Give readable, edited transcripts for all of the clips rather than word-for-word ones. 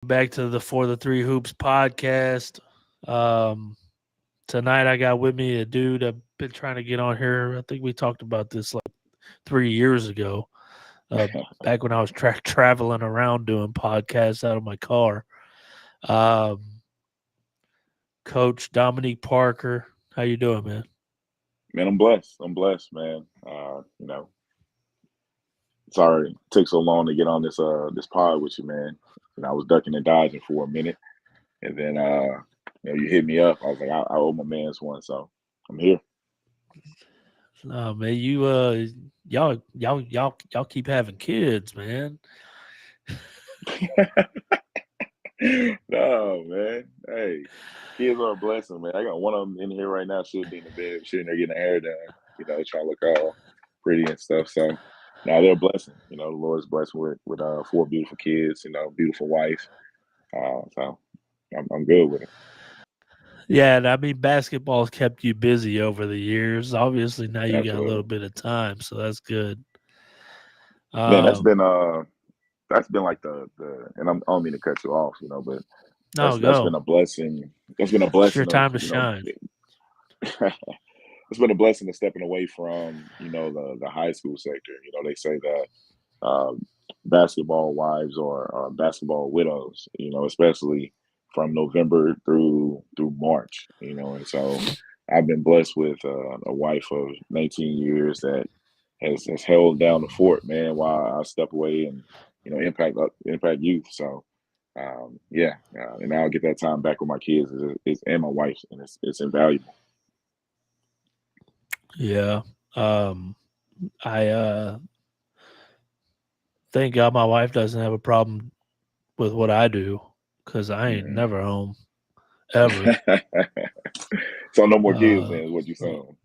back to the For the Three Hoops podcast. Um, Tonight I got with me a dude I've been trying to get on here. I think we talked about this like 3 years ago. Uh, Back when I was traveling around doing podcasts out of my car. Um, Coach Dominique Parker, how you doing, man? Man, I'm blessed. I'm blessed, man. Sorry it took so long to get on this pod with you, man. I was ducking and dodging for a minute, and then you hit me up. I was like, I owe my man's one, so I'm here. Oh man, y'all keep having kids, man. No, man. Hey, kids are a blessing, man. I got one of them in here right now. Should be in the bed, sitting there getting their hair done. Trying to look all pretty and stuff. So, now they're a blessing. The Lord's blessed with four beautiful kids. Beautiful wife. So I'm good with it. Yeah, and I mean basketball's kept you busy over the years. Obviously, now you got a little Absolutely. bit of time, so that's good. Man, that's Um, been like I don't mean to cut you off, but no, that's been go. a blessing. That's been a It's your blessing of time to shine. it's been a blessing of stepping away from the high school sector. They say that basketball wives are basketball widows. Especially from November through March. And so I've been blessed with a wife of 19 years that has held down the fort, man, while I step away and impact youth. So yeah, and now I get that time back with my kids and my wife, and it's invaluable. Yeah. Um, I thank God my wife doesn't have a problem with what I do because I ain't Hmm. never home ever. So no more kids, Uh, then, is what you're saying.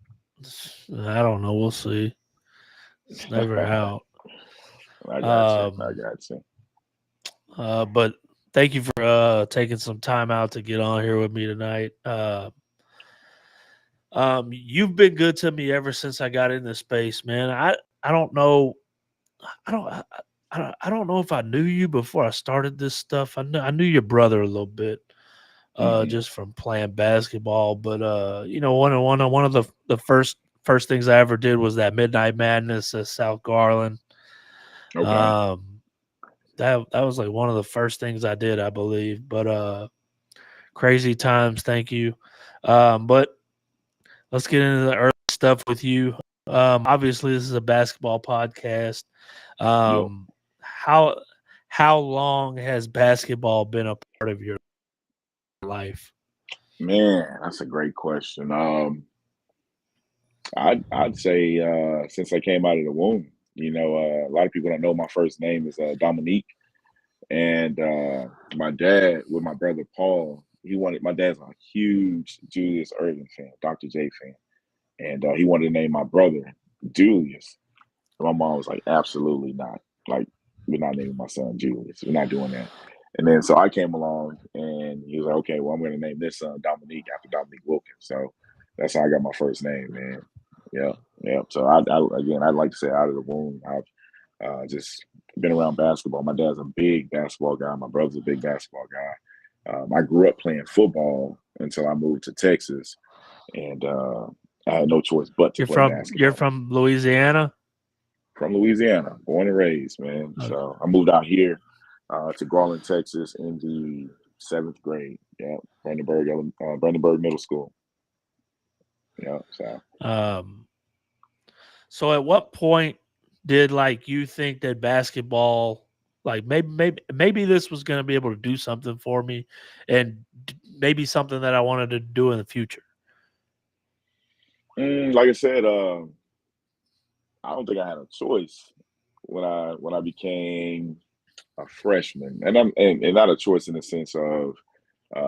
I don't know. We'll see. It's never out. I got you. I Um, got you. but thank you for taking some time out to get on here with me tonight. You've been good to me ever since I got into space, man. I don't know. I don't. I don't know if I knew you before I started this stuff. I knew your brother a little bit, Hmm. just from playing basketball. But one of the first things I ever did was that Midnight Madness at South Garland. Okay. Um, that was like one of the first things I did, I believe. But crazy times. Thank you. But let's get into the early stuff with you. Obviously, this is a basketball podcast. Yep. Um, how how long has basketball been a part of your life? Man, that's a great question. I'd say since I came out of the womb. A lot of people don't know my first name is Dominique, and my dad with my brother Paul. My dad's a huge Julius Erving fan, Dr. J fan, and he wanted to name my brother Julius. And my mom was like, absolutely not. Like, we're not naming my son Julius. We're not doing that. And then so I came along and he was like, okay, well, I'm going to name this son Dominique after Dominique Wilkins. So that's how I got my first name, man. Yeah. Yeah. So again, I'd like to say out of the womb, I've just been around basketball. My dad's a big basketball guy. My brother's a big basketball guy. I grew up playing football until I moved to Texas, and I had no choice but to play You're basketball. from Louisiana. From Louisiana, born and raised, man. Okay. So I moved out here to Garland, Texas, in the seventh grade. Yeah, Brandenburg Middle School. Yeah, so Um, so at what point did like you think that basketball, like maybe this was going to be able to do something for me, and maybe something that I wanted to do in the future? like I said, I don't think I had a choice when I became a freshman, and not a choice in the sense of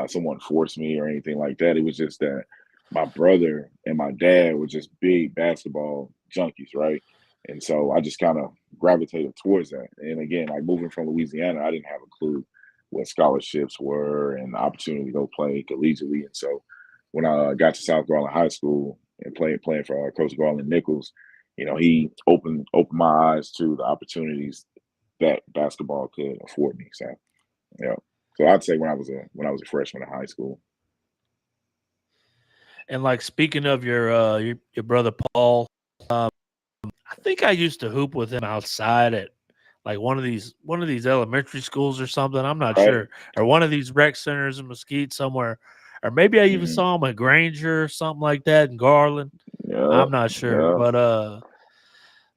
someone forced me or anything like that. It was just that my brother and my dad were just big basketball junkies, right? And so I just kind of gravitated towards that. And again, like moving from Louisiana, I didn't have a clue what scholarships were and the opportunity to go play collegiately. And so when I got to South Garland High School and playing for Coach Garland Nichols, he opened my eyes to the opportunities that basketball could afford me. So, yeah. So I'd say when I was a freshman in high school. And like speaking of your brother Paul, I think I used to hoop with him outside at like one of these elementary schools or something. I'm not Right. sure, or one of these rec centers in Mesquite somewhere, or maybe I even Hmm. saw him at Granger or something like that in Garland. Yeah. I'm not sure, Yeah. but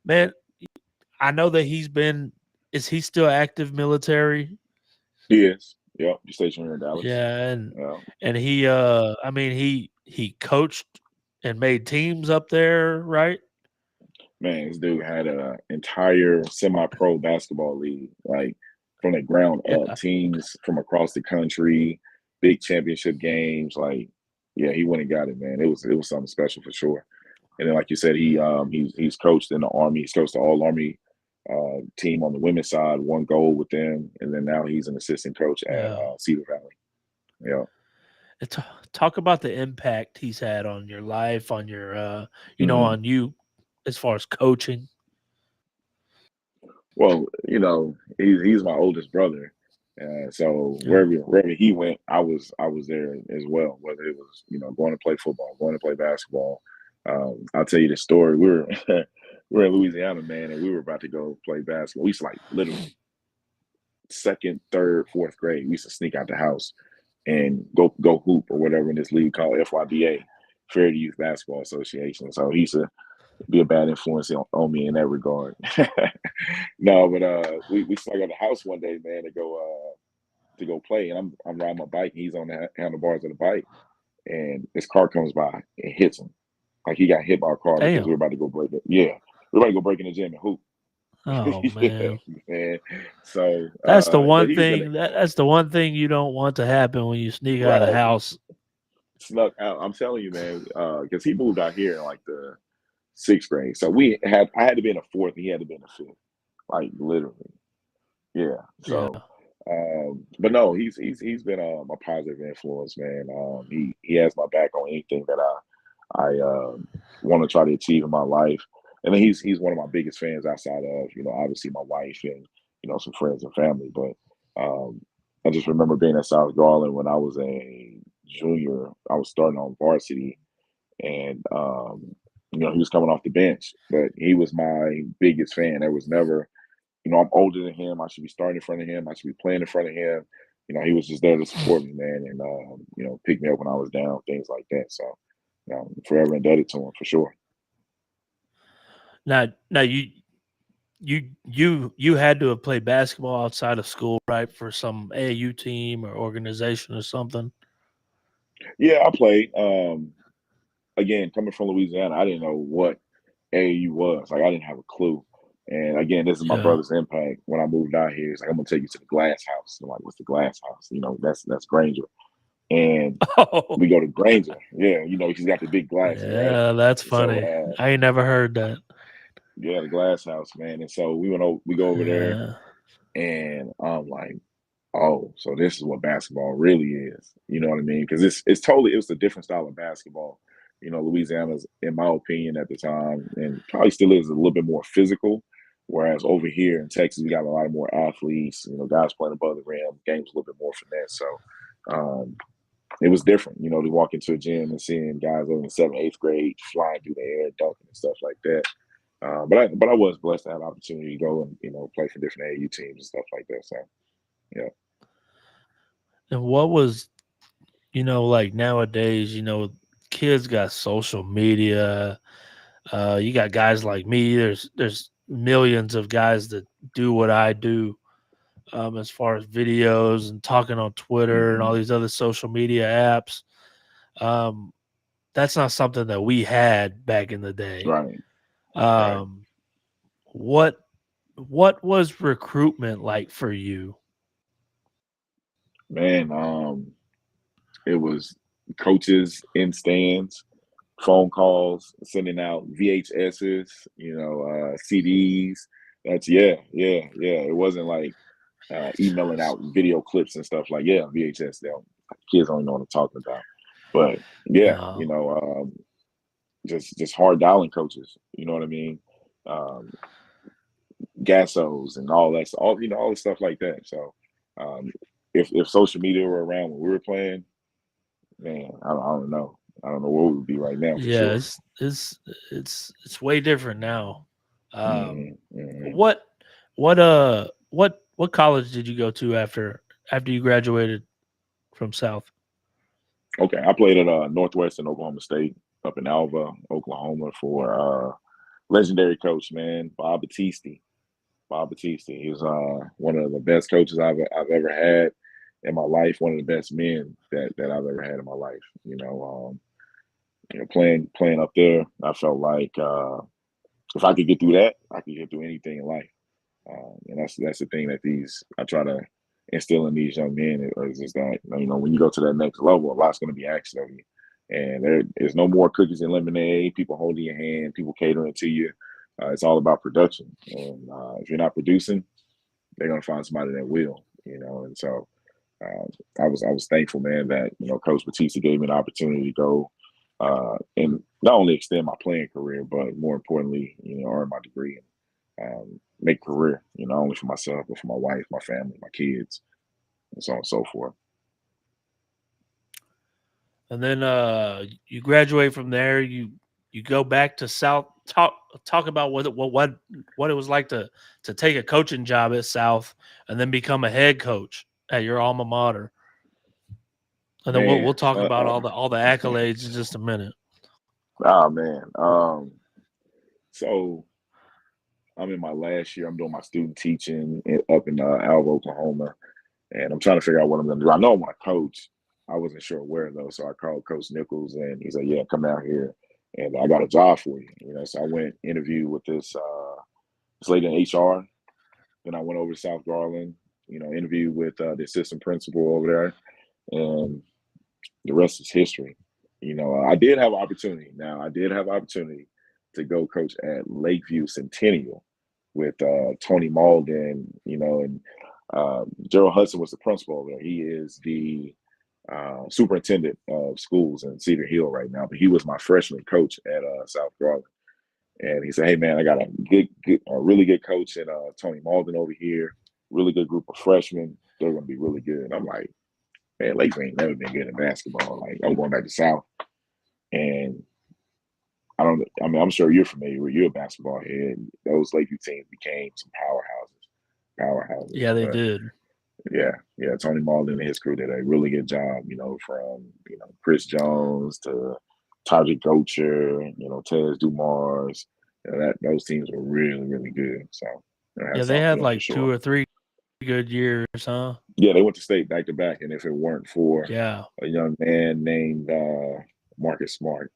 man, I know that he's been. Is he still active military? He is. Yep. You stationed here in Dallas. Yeah, Yeah. and he I mean he coached and made teams up there, right? Man, this dude had a entire semi-pro basketball league, like from the ground up, Yeah. teams from across the country, big championship games. Like, yeah, he went and got it, man. It was something special for sure. And then, like you said, he's coached in the Army. He's coached the All Army team on the women's side, won gold with them, and then now he's an assistant coach at Yeah. Cedar Valley. Yeah. And talk about the impact he's had on your life, on your Hmm. on you as far as coaching. Well, he's my oldest brother, so Yeah. wherever he went, I was there as well. Whether it was going to play football, going to play basketball. I'll tell you the story. We were we were in Louisiana, man, and we were about to go play basketball. We used to like literally second, third, fourth grade. We used to sneak out the house and go hoop or whatever in this league called FYBA, Fair Youth Basketball Association. So he used to be a bad influence on me in that regard. No, but we snuck out the house one day, man, to go play, and I'm riding my bike, and he's on the handlebars of the bike, and this car comes by and hits him, like he got hit by a car because Damn. we're about to go break it. Yeah, we're about to go break in the gym and hoop. Oh Yeah, man. man. So, That's the but one he's been thing that's the one thing you don't want to happen when you sneak out of the right. house. Snuck out. I'm telling you, man, because he moved out here in like the sixth grade. So I had to be in the fourth, and he had to be in the fifth, like literally. Yeah. Yeah. So, but no, he's been a positive influence, man. He has my back on anything that I want to try to achieve in my life, and then he's one of my biggest fans outside of obviously my wife and some friends and family. But I just remember being at South Garland when I was a junior. I was starting on varsity, and he was coming off the bench, but he was my biggest fan. There was never I'm older than him. I should be starting in front of him. I should be playing in front of him. He was just there to support me, man, and pick me up when I was down, things like that. So, forever indebted to him for sure. Now you had to have played basketball outside of school, right? For some AAU team or organization or something. Yeah, I played. Again, coming from Louisiana, I didn't know what AAU was. Like, I didn't have a clue. And again, this is my Yeah. brother's impact. When I moved out here, he's like, "I'm gonna take you to the Glass House." I'm like, "What's the Glass House?" That's Granger. And Oh we go to Granger. Yeah, he's got the big glasses, right? yeah, that's So funny. I ain't never heard that. yeah, the Glass House, man. And so we go over there, Yeah. and I'm like, oh, so this is what basketball really is. You know what I mean? Because it was a different style of basketball. Louisiana's, in my opinion, at the time, and probably still is, a little bit more physical. Whereas over here in Texas, we got a lot of more athletes. Guys playing above the rim, games a little bit more finesse. So it was different. To walk into a gym and seeing guys in the seventh, eighth grade flying through the air, dunking and stuff like that. But I was blessed to have the opportunity to go and play for different AAU teams and stuff like that. So yeah. And what was like nowadays, kids got social media. You got guys like me. There's millions of guys that do what I do, as far as videos and talking on Twitter and all Hmm. these other social media apps. Um, that's not something that we had back in the day. Right. Right. Um, what what was recruitment like for you? Man, it was coaches in stands, phone calls, sending out VHSs, CDs. That's yeah. It wasn't like emailing out video clips and stuff like VHS. Kids don't even know what I'm talking about. But yeah, No, just hard dialing coaches. You know what I mean? Um, Gassos and all that, all the stuff like that. So if social media were around when we were playing, man, I don't know. I don't know where we would be right now for Yeah, sure. it's way different now. Hmm. Hmm. What college did you go to after you graduated from South? Okay, I played at Northwestern Oklahoma State up in Alva, Oklahoma for legendary coach, man, Bob Batiste. Bob Batiste. He was one of the best coaches I've ever had in my life. One of the best men that I've ever had in my life. Playing up there, I felt like if I could get through that, I could get through anything in life. And that's the thing that I try to instill in these young men is just that when you go to that next level, a lot's going to be asked of you, and there is no more cookies and lemonade. People holding your hand, people catering to you. It's all about production, and if you're not producing, they're going to find somebody that will. And so I was thankful, man, that Coach Batista gave me an opportunity to go and not only extend my playing career, but more importantly, earn my degree and make a career, not only for myself, but for my wife, my family, my kids, and so on and so forth. And then you graduate from there. You go back to South. Talk about what it was like to take a coaching job at South and then become a head coach at your alma mater. And then we'll Man, talk about all the accolades in just a minute. oh man. So I'm in my last year. I'm doing my student teaching up in Alva, Oklahoma, and I'm trying to figure out what I'm going to do. I know I want to coach. I wasn't sure where though, so I called Coach Nichols, and he said, "Yeah, come out here, and I got a job for you." So I went interviewed with this lady in HR. Then I went over to South Garland. Interviewed with the assistant principal over there, and the rest is history. I did have an opportunity. Now I did have an opportunity to go coach at Lakeview Centennial with Tony Malden. And Gerald Hudson was the principal over there. He is the superintendent of schools in Cedar Hill right now, but he was my freshman coach at South Garland. And he said, "Hey man, I got a really good coach in Tony Malden over here. Really good group of freshmen. They're going to be really good." And I'm like, "Man, Lakeview ain't never been good in basketball. Like, I'm going back to South, and I don't. I mean, I'm sure you're familiar with. You're a basketball head. Those Lakeview teams became some powerhouses. Yeah, they But did. yeah. Tony Malden and his crew did a really good job. From Chris Jones to Tajik Gocher, Tez Dumars. Those teams were really, really good. So Yeah, hats they off to had them for like 2 sure. or 3 good years, huh? Yeah, they went to state back to back, and if it weren't for Yeah. a young man named Marcus Smart,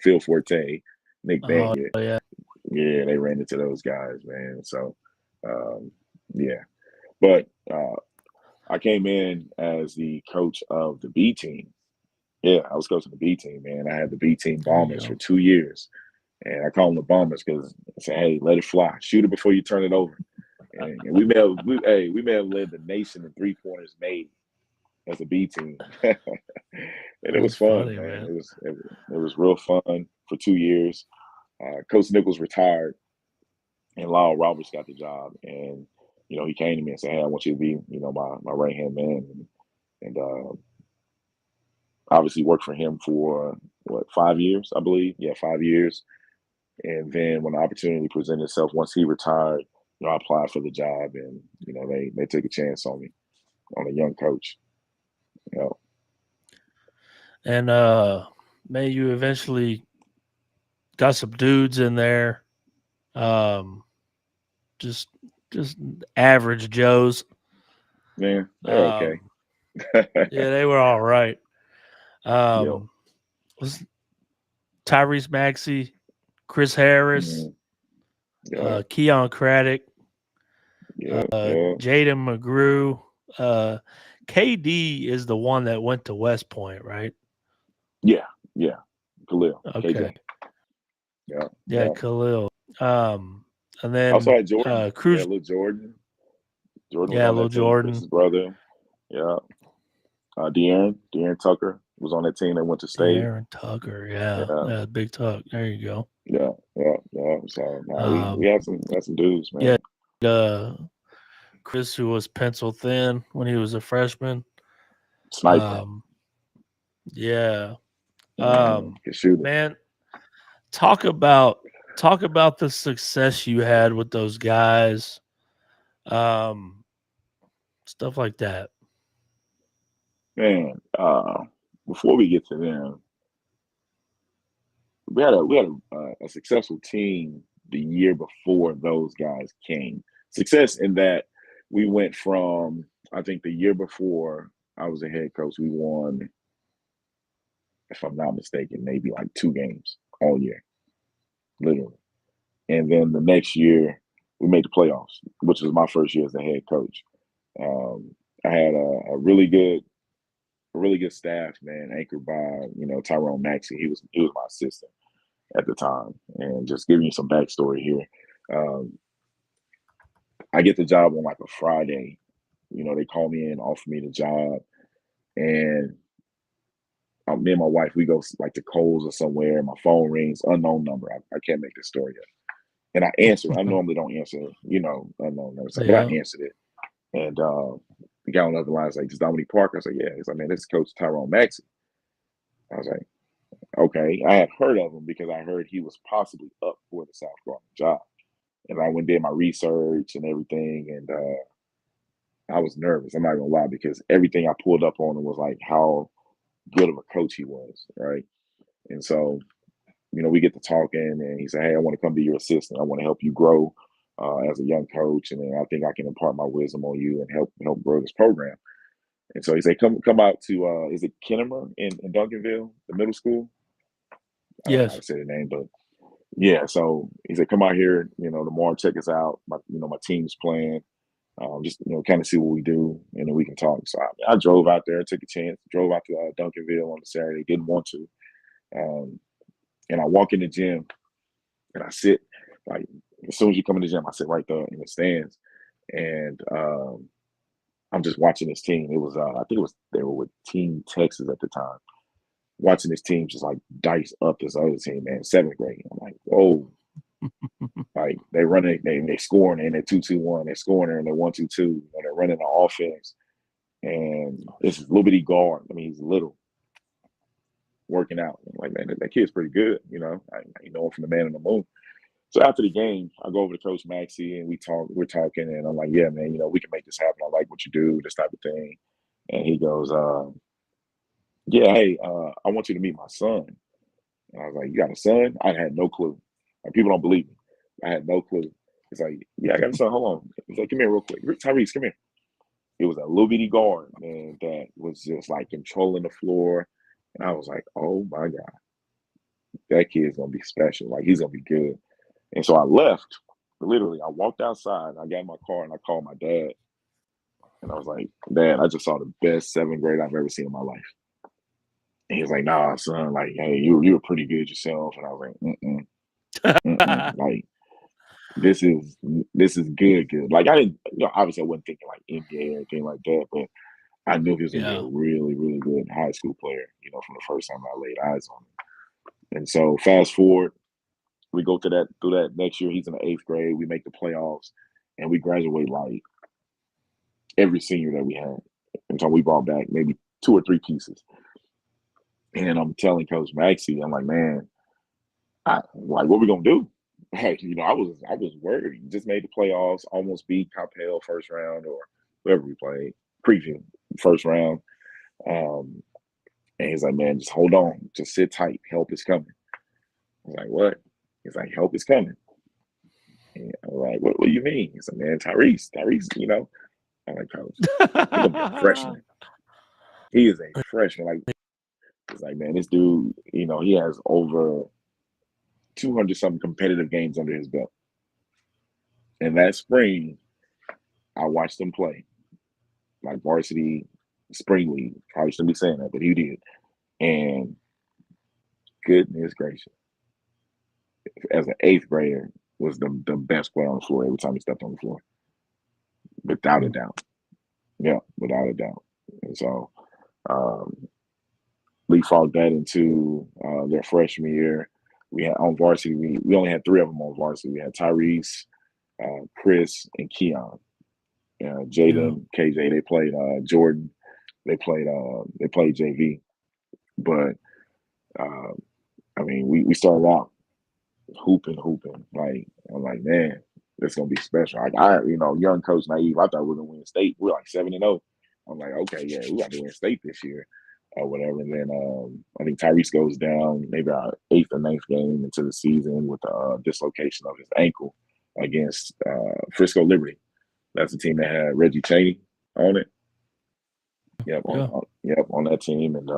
Phil Forte, Nick Oh Baggett, yeah. yeah, they ran into those guys, man. So, yeah, but I came in as the coach of the B team. Yeah, I was coaching the B team, man. I had the B team There you Bombers for go. 2 years, and I call them the Bombers because I say, "Hey, let it fly, shoot it before you turn it over." And we may have led the nation in 3-pointers made as a B team, and it was That's fun, funny, man. man. It was real fun for 2 years. Coach Nichols retired, and Lyle Roberts got the job, and he came to me and said, "Hey, I want you to be my right hand man," and obviously worked for him for what 5 years, I believe. Yeah, 5 years. And then when the opportunity presented itself, once he retired, I applied for the job, and they took a chance on me, on a young coach. You know, And man, you eventually got some dudes in there. Um just average Joes. man, they're okay. Um yeah, they were all right. Yep. Was Tyrese Maxey, Chris Harris, Mhm. Yeah. Keon Craddock, Yeah. Yeah. Jaden McGrew. KD is the one that went to West Point, right? Yeah. Yeah. Khalil. Okay. KJ. Yeah. Yeah, Yeah. Khalil. And Also then had Jordan. Yeah, Cruz. little Jordan. Jordan was Yeah, on Lil that team. Jordan. Chris's brother. Yeah. De'Aaron Tucker was on that team that went to state. Aaron Tucker. Yeah, Yeah. yeah, Big Tuck. There you go. Yeah. Yeah. Yeah. So nah, we Um, had some dudes, yeah, man. uh, Chris, who was pencil thin when he was a freshman. Sniper. Yeah. Good shooter. Man, talk about the success you had with those guys. Stuff like that. Man, before we get to them, we had a successful team the year before those guys came. Success in that we went from, I think the year before I was a head coach, we won, if I'm not mistaken, maybe like 2 games all year, literally. And then the next year we made the playoffs, which was my first year as a head coach. I had a really good staff, man, anchored by Tyrone Maxey. He was my assistant at the time. And just giving you some backstory here, I get the job on like a Friday. They call me in, offer me the job, and me and my wife, we go like to Kohl's or somewhere. My phone rings, unknown number. I can't make this story up. And I answer. I normally don't answer, unknown numbers, but I answered it. And the guy on the other line is like, "Is Dominique Parker?" I was like, "Yeah." He's like, "Man, this is Coach Tyrone Maxey." I was like, "Okay." I had heard of him because I heard he was possibly up for the South Florida job. And I went and did my research and everything, and I was nervous. I'm not gonna lie, because everything I pulled up on him was like how good of a coach he was, right? And so, we get to talking, and he said, "Hey, I want to come be your assistant. I want to help you grow as a young coach, and then I think I can impart my wisdom on you and help grow this program." And so he said, "Come out to is it Kennemer in Duncanville, the middle school?" I don't know how Yes. to say the name, but yeah. So he said, "Come out here, tomorrow, check us out. My team's playing. Just kind of see what we do, and then we can talk." So I drove out there, took a chance, drove out to Duncanville on the Saturday. Didn't want to, and I walk in the gym, and I sit like as soon as you come in the gym, I sit right there in the stands, and I'm just watching this team. It was I think they were with Team Texas at the time. Watching this team just like dice up this other team, man, 7th grade. I'm like, whoa. Like they running, they scoring, and they're 2-2-1. They're scoring, and they're 1-2-2. They're running the offense, and this is little bitty guard. I mean, he's little, working out. I'm like, man, that kid's pretty good. I know him from the Man in the Moon. So after the game, I go over to Coach Maxey, and we're talking, and I'm like, "Yeah, man, we can make this happen. I like what you do, this type of thing." And he goes, "Yeah, hey, I want you to meet my son." And I was like, "You got a son?" I had no clue. Like, people don't believe me. I had no clue. He's like, "Yeah, I got a son. Hold on." He's like, "Come here real quick. Tyrese, come here." It was a little bitty guard, man, that was just like controlling the floor. And I was like, "Oh my God, that kid's gonna be special. Like, he's gonna be good." And so I left. Literally, I walked outside, I got in my car, and I called my dad. And I was like, "Dad, I just saw the best 7th grade I've ever seen in my life." And he was like, "Nah, son, like, hey, you were pretty good yourself." And I was like, like, this is good. Like, I didn't, obviously I wasn't thinking like NBA or anything like that, but I knew he was gonna be a Yeah. really, really good high school player, from the first time I laid eyes on him. And so fast forward, we go through that next year. He's in the 8th grade. We make the playoffs, and we graduate like every senior that we had. And so we brought back maybe 2 or 3 pieces. And I'm telling Coach Maxey, I'm like, "Man, like, what we gonna do?" Like, I was worried. Just made the playoffs, almost beat Capel first round or whoever we played, preview first round. Um, and he's like, "Man, just hold on, just sit tight. Help is coming." I was like, "What?" He's like, "Help is coming." And I'm like, "What do you mean?" He's like, "Man, Tyrese, I'm like, "Coach, he's gonna be a freshman. He is a freshman." Like, it's like, man, this dude, he has over 200 something competitive games under his belt. And that spring, I watched him play like varsity spring league. Probably shouldn't be saying that, but he did. And goodness gracious, as an 8th grader, was the best player on the floor every time he stepped on the floor, without a doubt. Yeah, without a doubt. And so, leapfrog that into their freshman year. We had on varsity. We only had 3 of them on varsity. We had Tyrese, Chris, and Keon. Jaden, KJ, they played Jordan. They played JV. But I mean, we started out hooping. Like I'm like, man, it's gonna be special. Young coach naive. I thought we were gonna win state. We're like 7-0. I'm like, okay, yeah, we got to win state this year or whatever. And then I think Tyrese goes down maybe our 8th or 9th game into the season with a dislocation of his ankle against Frisco Liberty. That's the team that had Reggie Chaney on it. Yep, on that team. And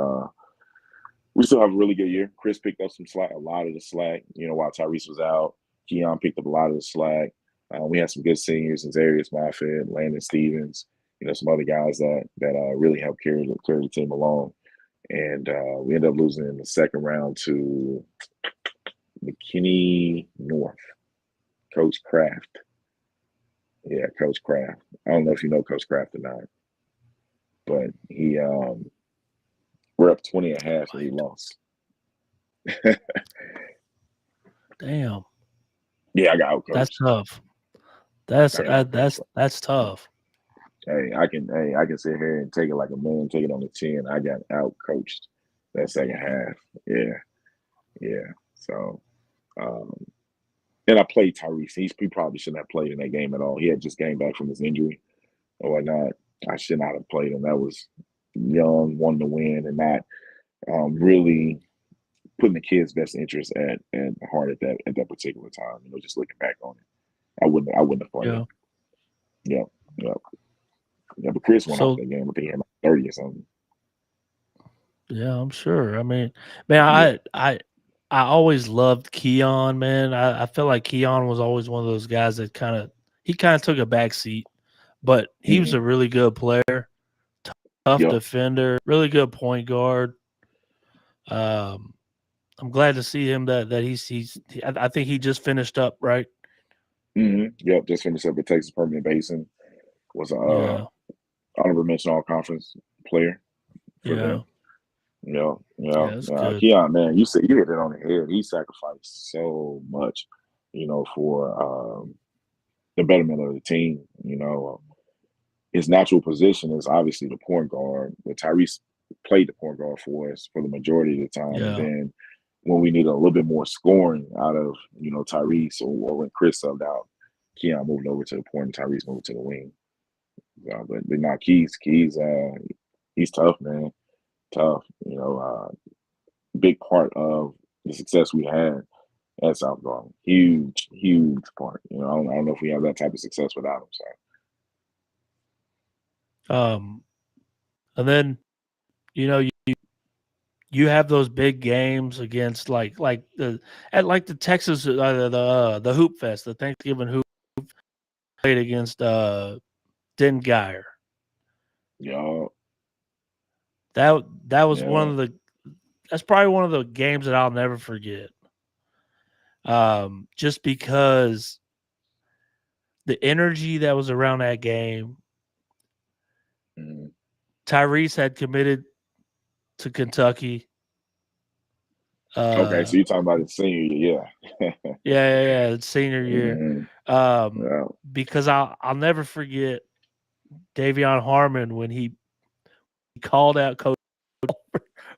we still have a really good year. Chris picked up a lot of the slack, while Tyrese was out. Keon picked up a lot of the slack. We had some good seniors in Zarius Moffitt, Landon Stevens, some other guys that really helped carry the team along. And we ended up losing in the second round to McKinney North, Coach Kraft. Yeah, Coach Kraft. I don't know if you know Coach Kraft or not, but we're up 20.5 and he lost. Damn. Yeah, I got outcoached. That's tough. That's tough. Hey, I can sit here and take it like a man, take it on the chin. I got out coached that second half. Yeah. So, and I played Tyrese. He probably shouldn't have played in that game at all. He had just came back from his injury or whatnot. I should not have played him. That was young, wanting to win, and not really putting the kids' best interest at heart at that particular time. Just looking back on it, I wouldn't have played him. Yeah. But Chris went off that game. I think he had like 30 or something. Yeah, I'm sure. I mean, man, I always loved Keon, man. I feel like Keon was always one of those guys that kind of took a back seat, but he was a really good player, tough defender, really good point guard. I'm glad to see him that I think he just finished up, right? Yep, just finished up at Texas Permanent Basin. Was a honorable mention all conference player for them. Keon, man, you hit it on the head. He sacrificed so much, for the betterment of the team. His natural position is obviously the point guard, but Tyrese played the point guard for us for the majority of the time. And then when we needed a little bit more scoring out of, Tyrese or when Chris subbed out, Keon moved over to the point and Tyrese moved to the wing. But not Keys, he's tough, man. Tough, big part of the success we had at South Garland. Huge part. I don't know if we have that type of success without him. So. And then, you have those big games against like the Texas the Hoop Fest, the Thanksgiving Hoop played against Den Geyer. Yeah. That was that's probably one of the games that I'll never forget. Just because the energy that was around that game. Tyrese had committed to Kentucky. Okay, so you're talking about his senior year, yeah, senior year. Because I'll never forget Davion Harmon when he called out Coach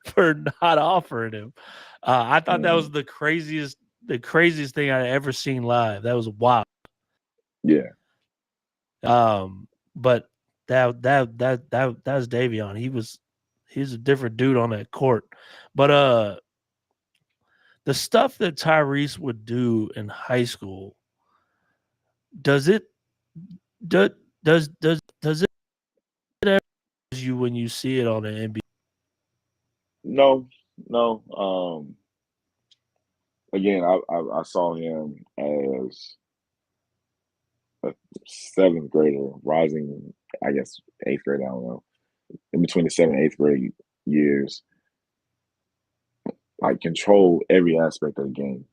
for not offering him. I thought that was the craziest thing I'd ever seen live. That was wild. Yeah. But that was Davion. He's a different dude on that court. But the stuff that Tyrese would do in high school, does it ever you when you see it on the NBA? No. Again, I saw him as a 7th grader, rising, I guess 8th grade. I don't know, in between the 7th and 8th grade years, like control every aspect of the game.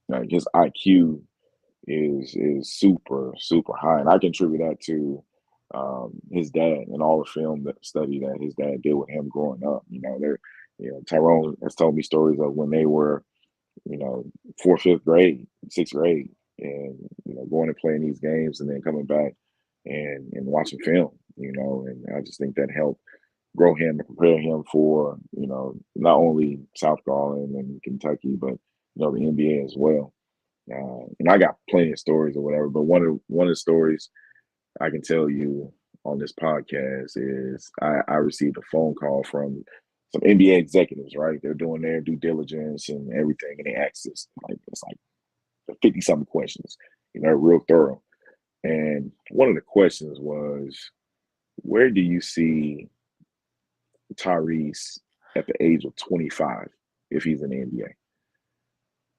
Like his IQ is super high, and I contribute that to his dad and all the film study that his dad did with him growing up. Tyrone has told me stories of when they were, 4th, 5th grade, 6th grade, and going and playing these games, and then coming back and watching film, and I just think that helped grow him and prepare him for, not only South Garland and Kentucky, but the NBA as well. And I got plenty of stories or whatever, but one of the stories I can tell you on this podcast is I received a phone call from some NBA executives, right? They're doing their due diligence and everything, and they asked us it's like 50 something questions, real thorough. And one of the questions was, where do you see Tyrese at the age of 25 if he's in the NBA?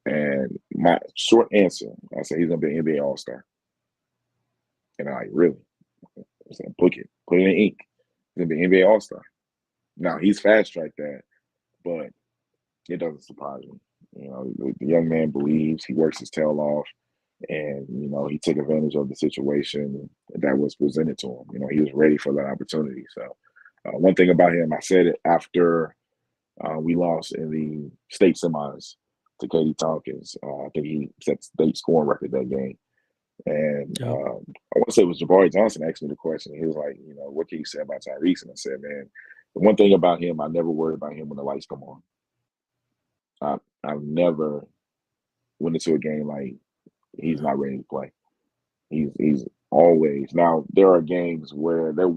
And my short answer, I said he's gonna be an NBA All-Star. And I'm like, really? I said, book it, put it in ink. He's gonna be an NBA All-Star. Now he's fast-tracked that, but it doesn't surprise me. The young man believes, he works his tail off, and he took advantage of the situation that was presented to him. He was ready for that opportunity. So one thing about him, I said it after we lost in the state semis to Katie Tompkins. I think he set the state scoring record that game. And I want to say it was Jabari Johnson asked me the question. He was like, what can you say about Tyrese? And I said, man, the one thing about him, I never worry about him when the lights come on. I've never went into a game like he's not ready to play. He's always. Now there were games where the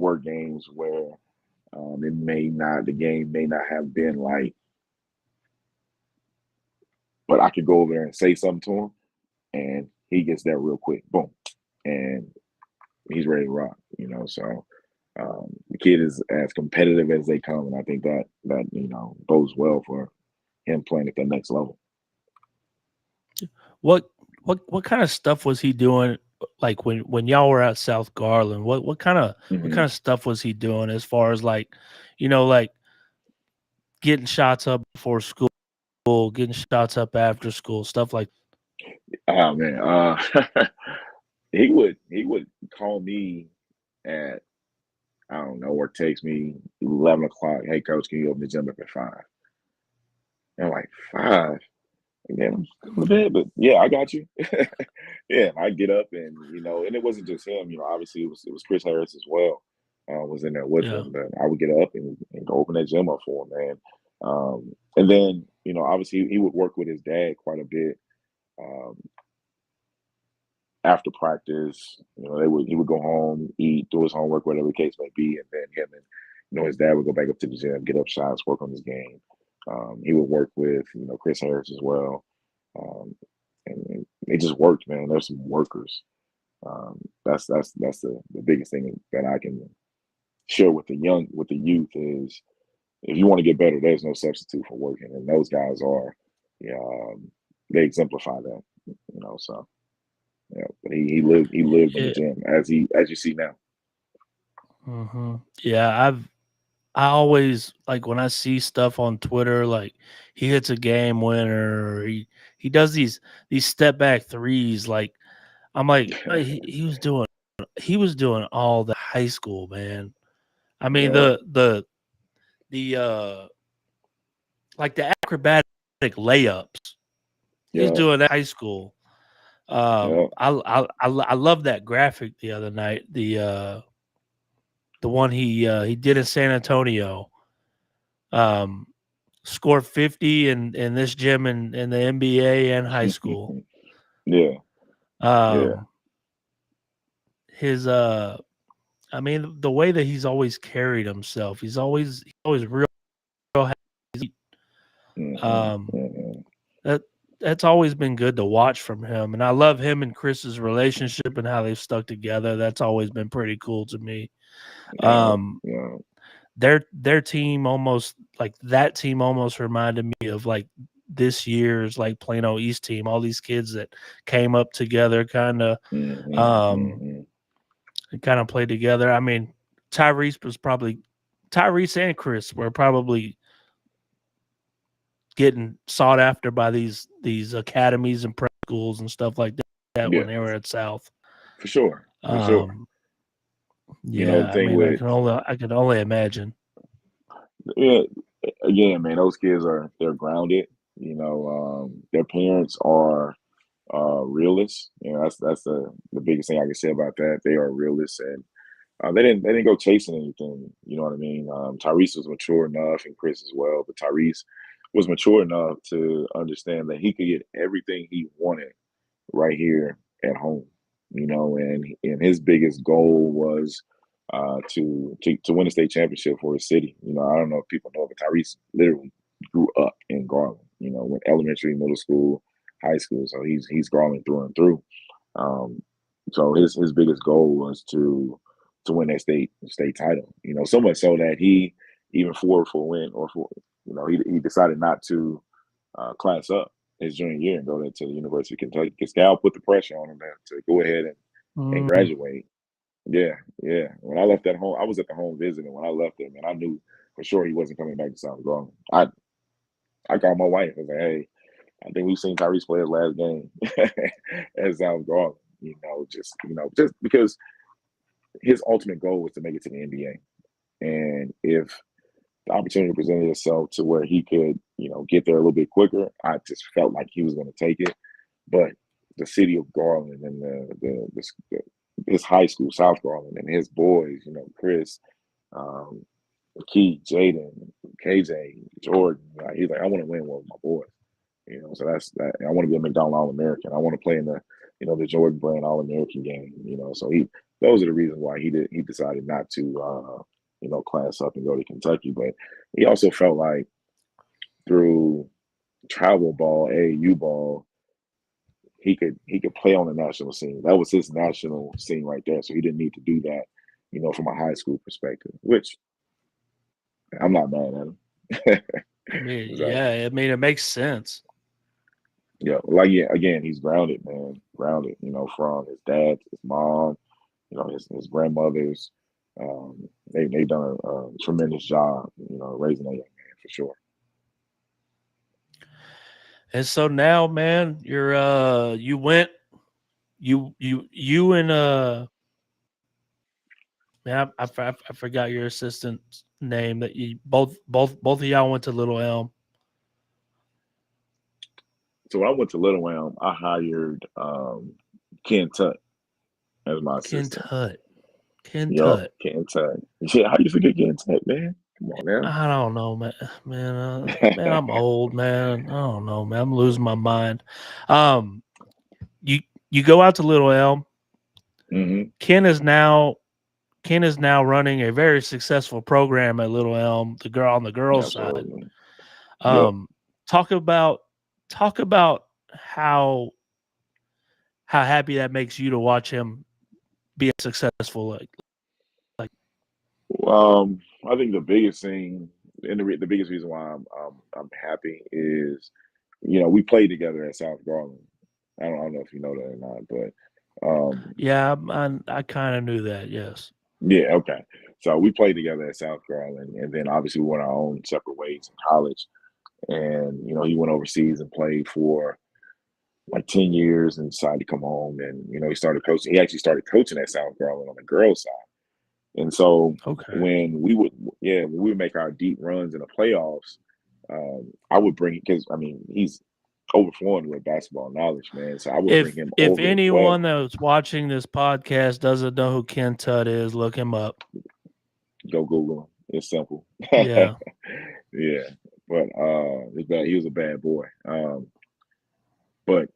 game may not have been like, but I could go over there and say something to him, and he gets there real quick, boom, and he's ready to rock. So the kid is as competitive as they come, and I think that bodes well for him playing at the next level. What kind of stuff was he doing? Like when y'all were at South Garland, what kind of stuff was he doing as far as like getting shots up before school, getting shots up after school, stuff like that? Oh man, he would call me at, I don't know, or text me 11 o'clock. Hey coach, can you open the gym up at 5? And I'm like, 5? And then I'm going to bed, but yeah, I got you. Yeah, I get up and and it wasn't just him. Obviously it was Chris Harris as well. Was in there with him, but I would get up and go open that gym up for him, man. And then obviously he would work with his dad quite a bit. After practice, he would go home, eat, do his homework, whatever the case may be, and then him and his dad would go back up to the gym, get up shots, work on his game. He would work with Chris Harris as well, and they just worked, man. They're some workers. That's the biggest thing that I can share with the youth is, if you want to get better, there's no substitute for working, and those guys are, they exemplify that, So. Yeah, but he lived in the gym as you see now. Mm-hmm. Yeah, I always like when I see stuff on Twitter, like he hits a game winner, or he does these step back threes. Like I'm like, he was doing all the high school, man. I mean the like the acrobatic layups. He's doing that high school. I love that graphic the other night. The one he did in San Antonio. Scored 50 in this gym in the NBA and high school. Yeah. His I mean the way that he's always carried himself. He's always real happy. That's always been good to watch from him, and I love him and Chris's relationship and how they've stuck together. That's always been pretty cool to me. Their team almost reminded me of like this year's like Plano East team. All these kids that came up together, kind of played together. I mean, Tyrese and Chris were probably getting sought after by these academies and prep schools and stuff like that when they were at South. For sure. Yeah, I can only imagine. Yeah, again, man, those kids they're grounded. Their parents are realists. That's the biggest thing I can say about that. They are realists, and they didn't go chasing anything. You know what I mean? Tyrese was mature enough, and Chris as well. But Tyrese was mature enough to understand that he could get everything he wanted right here at home. And his biggest goal was to win a state championship for his city. I don't know if people know, but Tyrese literally grew up in Garland. Went elementary, middle school, high school, so he's Garland through and through. Um, so his biggest goal was to win that state title. So much so that he even for win or for he decided not to class up his junior year and go to the University of Kentucky because Cal put the pressure on him to go ahead and Mm. graduate. Yeah, yeah. When I left at home, I was at the home visiting. When I left him, and I knew for sure he wasn't coming back to South Garland. I called my wife. I was like, "Hey, I think we've seen Tyrese play his last game at South Garland." Just because his ultimate goal was to make it to the NBA, and if the opportunity presented itself to where he could, get there a little bit quicker, I just felt like he was going to take it. But the city of Garland and his high school, South Garland, and his boys, Chris, um, Keith, Jaden, KJ, Jordan, he's like, I want to win with my boys. So that's that. I want to be a McDonald All-American. I want to play in the Jordan Brand All-American game. So those are the reasons why he decided not to, class up and go to Kentucky. But he also felt like through travel ball, AAU ball, he could play on the national scene. That was his national scene right there. So he didn't need to do that, from a high school perspective, which I'm not mad at him. I mean, So, yeah, it makes sense. yeah, like again, he's grounded, man. Grounded, from his dad, his mom, his grandmothers. They've done a tremendous job, raising that young man for sure. And so now, man, you went, you and man, I forgot your assistant's name. That you both of y'all went to Little Elm. So when I went to Little Elm, I hired Ken Tut as my Ken assistant. Tut. Ken Yup, Tut. Ken Tut. Yeah, how you forget Ken Tut, man? Come on now. I don't know, man. Man, I'm old, man. I don't know, man. I'm losing my mind. Um, you you go out to Little Elm. hmm Ken is now running a very successful program at Little Elm. The girl on the girls' side. Absolutely. Yep. Um, talk about how happy that makes you to watch him be successful. Like I think the biggest thing and the biggest reason why I'm happy is, we played together at South Garland. I don't know if you know that or not, but yeah, I kind of knew that. Yes. yeah, okay. So we played together at South Garland, and then obviously we went our own separate ways in college. And he went overseas and played for like 10 years and decided to come home. And he started coaching. He actually started coaching at South Garland on the girls' side. And so Okay. when we would make our deep runs in the playoffs, I would bring, because he's overflowing with basketball knowledge, man. So I would bring him If over as well. anyone that's watching this podcast doesn't know who Ken Tut is, look him up. Go Google him. It's simple. Yeah. Yeah, but he was a bad boy. But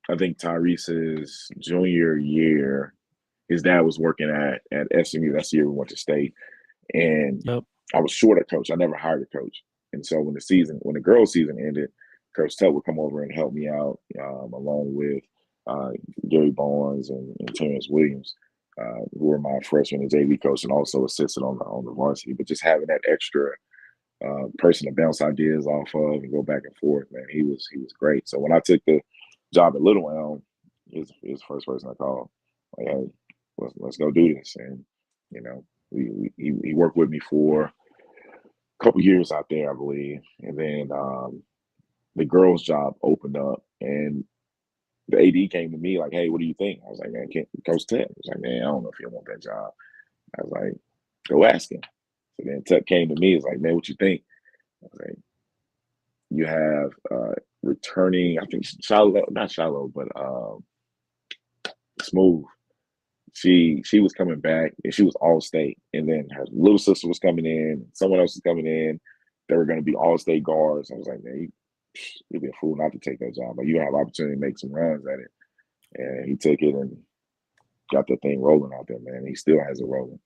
I think Tyrese's junior year, his dad was working at SMU. That's the year we went to state, and Yep. I was short a coach. I never hired a coach, and so when the girls' season ended, Coach Tut would come over and help me out, along with uh, Gary Barnes and Terrence Williams, who were my freshman and JV coach, and also assisted on the varsity. But just having that extra person to bounce ideas off of and go back and forth, man, he was great. So when I took the job at Little Elm, he was the first person I called. Like, hey, let's go do this. And he worked with me for a couple years out there, I believe, and then the girls' job opened up, and the AD came to me like, "Hey, what do you think?" I was like, "Man, Coach Tut." I was like, "Man, I don't know if he'll want that job." I was like, "Go ask him." So then Tut came to me. He was like, "Man, what you think?" I was like, "You have returning. I think Shiloh, not Shiloh, but Smooth. She was coming back and she was all state, and then her little sister was coming in. Someone else was coming in. They were going to be all state guards. I was like, man, you'd be a fool not to take that job. Like you have opportunity to make some runs at it, and he took it and got the thing rolling out there, man. He still has it rolling.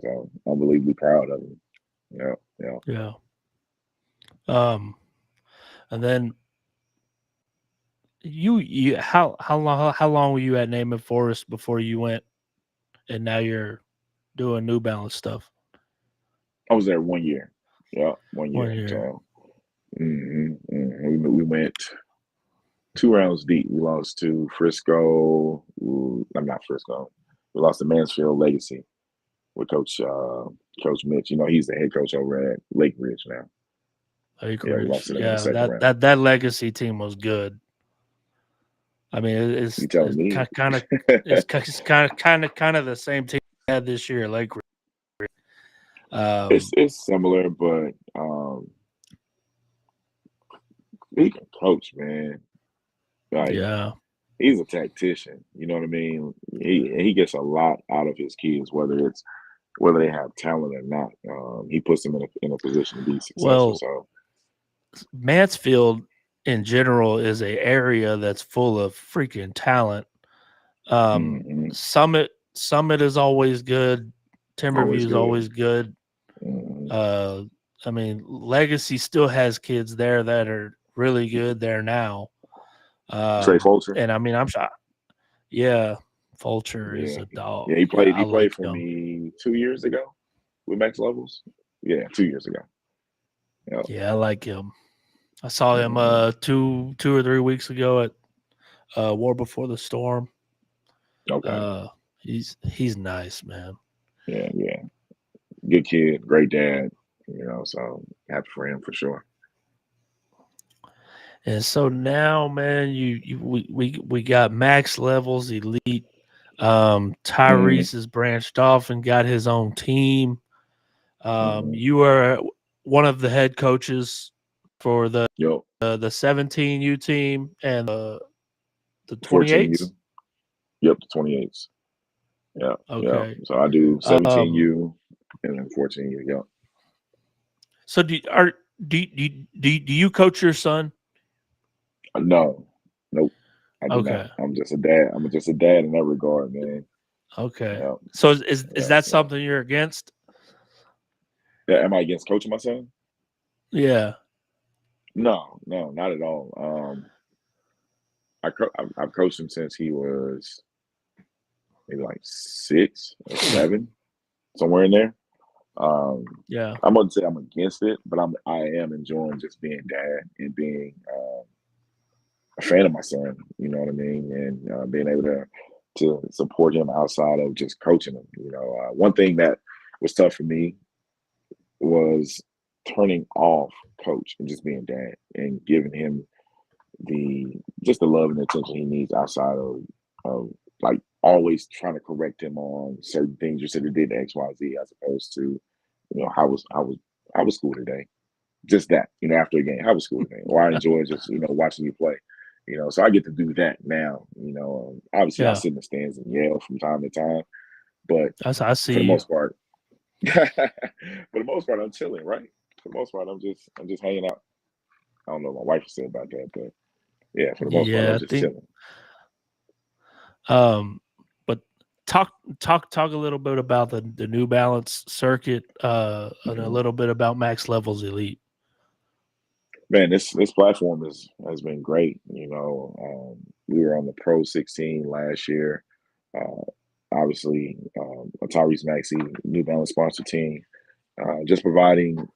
So unbelievably proud of him. Yeah. Yeah. And then you how long were you at Naaman Forest before you went, and now you're doing New Balance stuff? I was there 1 year. Yeah, 1 year. 1 year. So we went 2 rounds deep. We lost to Frisco. I'm not Frisco. We lost to Mansfield Legacy with Coach Mitch. You know, he's the head coach over at Lake Ridge now. Lake Yeah, we Ridge. lost to them in the second round. That Legacy team was good. I mean, it's You telling me? kind of it's kind of the same team we had this year, Lake Ridge. It's similar, but he can coach, man. Like, yeah. he's a tactician. You know what I mean? He gets a lot out of his kids, whether they have talent or not. He puts them in a position to be successful. Well, so Mansfield in general is a area that's full of freaking talent. Summit is always good. Timberview is always good. I mean, Legacy still has kids there that are really good there now. Trey Fulcher. And I mean, I'm shocked. Yeah, Fulcher is a dog. Yeah, he played. He played like for him. me 2 years ago with Max Levels. Yeah, 2 years ago. Yep. Yeah, I like him. I saw him 2 or 3 weeks ago at War Before the Storm. Okay. He's nice, man. Yeah. Good kid, great dad. You know, so happy for him for sure. And so now, man, we got Max Levels Elite. Tyrese has branched off and got his own team. You are one of the head coaches for the 17U team and the 28s. Yep, the 28s. Yeah. Okay. Yeah. So I do 17U and then 14U. Yep. So do you coach your son? No. Nope. I do Okay. not. I'm just a dad. I'm just a dad in that regard, man. Okay. Yeah. So is that something you're against? Yeah. Am I against coaching my son? Yeah. No, not at all. I've coached him since he was maybe like 6 or 7, somewhere in there. Yeah. I'm gonna say I'm against it, but I am enjoying just being dad and being a fan of my son. You know what I mean, and being able to support him outside of just coaching him. You know, one thing that was tough for me was turning off coach and just being dad and giving him the love and attention he needs outside of like always trying to correct him on certain things. You said he did XYZ as opposed to, you know, how was school today? Just that, you know, after a game, how was school today? Or I enjoy just, you know, watching you play. You know, so I get to do that now. You know, obviously I sit in the stands and yell from time to time, but I see for the most part, I'm chilling, right? For the most part, I'm just hanging out. I don't know what my wife said about that, but yeah, for the most part, I'm just chilling. But talk a little bit about the New Balance circuit, and a little bit about Max Levels Elite. Man, this platform has been great. You know, we were on the Pro 16 last year. Obviously, a Tyrese Maxey New Balance sponsor team, just providing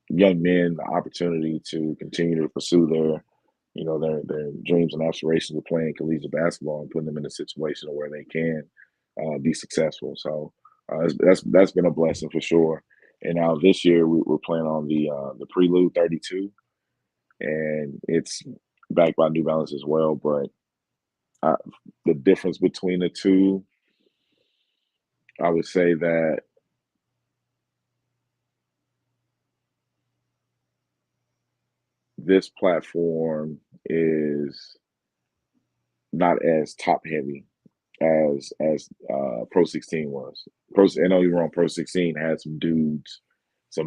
young men the opportunity to continue to pursue their dreams and aspirations of playing collegiate basketball and putting them in a situation where they can be successful. So that's been a blessing for sure. And now this year we're playing on the Prelude 32, and it's backed by New Balance as well. But the difference between the two, I would say that this platform is not as top heavy as Pro 16 was. I know you were on Pro 16 had some dudes, but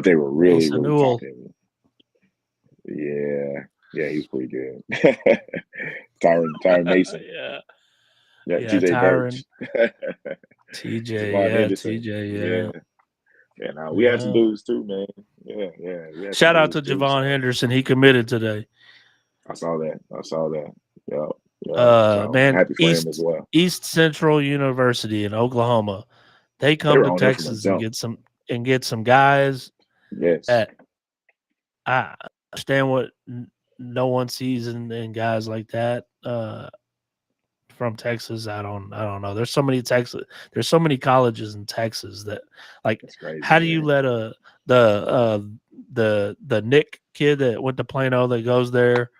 they were really Mason really top Newell. heavy. Yeah, yeah, he was pretty good. Tyron Mason, Yeah. yeah, Yeah, T.J. Tyron. Birch, TJ, Javon yeah, Henderson, TJ, yeah, yeah. Now we had some yeah. dudes too, man. Yeah, yeah, we had some Shout out dudes to too. Javon So Henderson. He committed today. I saw that. I saw that. Yeah, yeah. So Man, happy for him as well. East Central University in Oklahoma. They They come were to on him from the Texas and jump. get some guys Yes. that I understand what no one sees in guys like that from Texas. I don't know. There's so many colleges in Texas that like. That's crazy, How do you man. let the Nick kid that went to Plano that goes there?